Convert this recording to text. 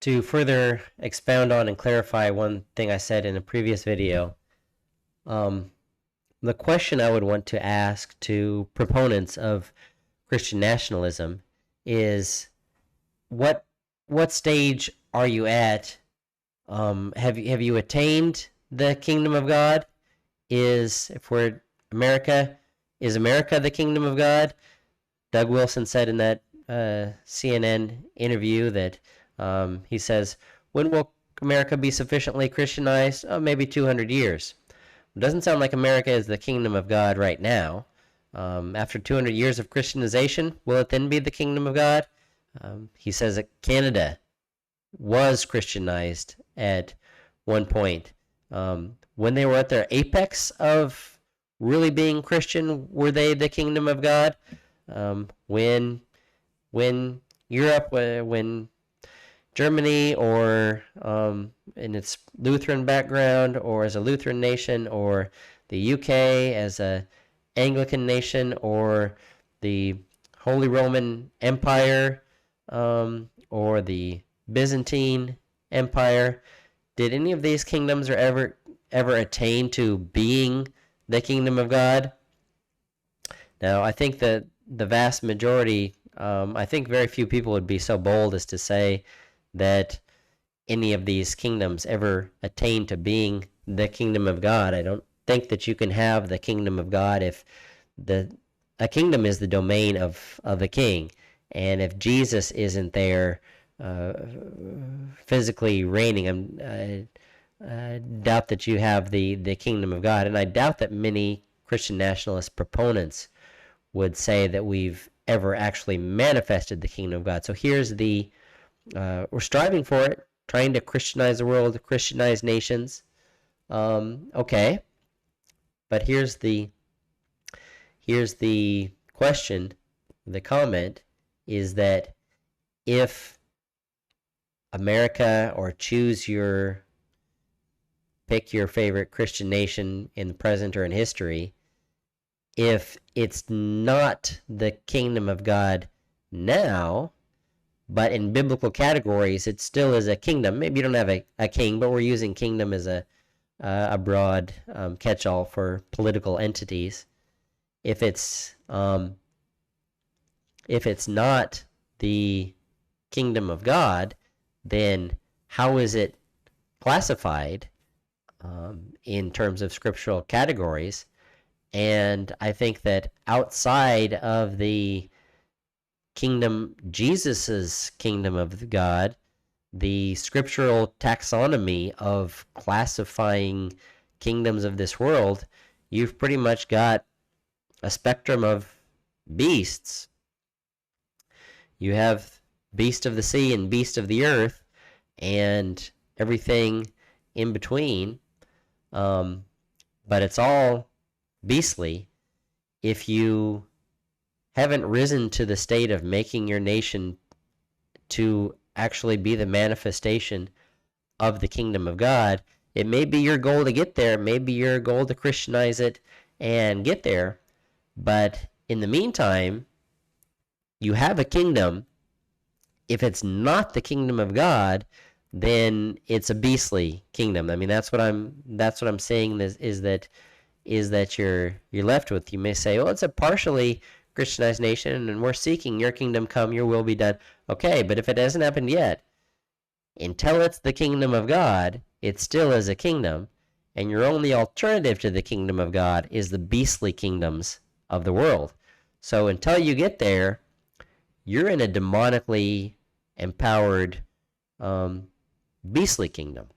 To further expound on and clarify one thing I said in a previous video, um, the question I would want to ask to proponents of Christian nationalism is what stage are you at? Have you attained the kingdom of God? If we're America, is America the kingdom of God? Doug Wilson said in that CNN interview that he says, when will America be sufficiently Christianized? Oh, maybe 200 years. It doesn't sound like America is the kingdom of God right now. After 200 years of Christianization, will it then be the kingdom of God? He says that Canada was Christianized at one point. When they were at their apex of really being Christian, were they the kingdom of God? When Europe, when Germany, or in its Lutheran background, or as a Lutheran nation, or the UK as a Anglican nation, or the Holy Roman Empire, or the Byzantine Empire, did any of these kingdoms ever attain to being the kingdom of God? Now, I think that the vast majority, I think very few people would be so bold as to say that any of these kingdoms ever attain to being the kingdom of God. I don't think that you can have the kingdom of God if a kingdom is the domain of a king, and if Jesus isn't there physically reigning, I doubt that you have the kingdom of God, and I doubt that many Christian nationalist proponents would say that we've ever actually manifested the kingdom of God. So here's we're striving for it, trying to Christianize the world, Christianize nations. Okay, but here's the question, the comment is that if America, or pick your favorite Christian nation in the present or in history, if it's not the kingdom of God now, but in biblical categories, it still is a kingdom. Maybe you don't have a king, but we're using kingdom as a broad catch-all for political entities. If it's not the kingdom of God, then how is it classified in terms of scriptural categories? And I think that outside of the kingdom, Jesus's kingdom of God, the scriptural taxonomy of classifying kingdoms of this world, you've pretty much got a spectrum of beasts. You have beast of the sea and beast of the earth and everything in between, but it's all beastly if you haven't risen to the state of making your nation to actually be the manifestation of the kingdom of God. It may be your goal to get there, maybe your goal to Christianize it and get there, but in the meantime, you have a kingdom. If it's not the kingdom of God, then it's a beastly kingdom. I mean, that's what I'm saying is that you're left with. You may say, well, it's a partially Christianized nation, and we're seeking your kingdom come, your will be done. Okay, but if it hasn't happened yet, until it's the kingdom of God, it still is a kingdom, and your only alternative to the kingdom of God is the beastly kingdoms of the world. So until you get there, you're in a demonically empowered beastly kingdom.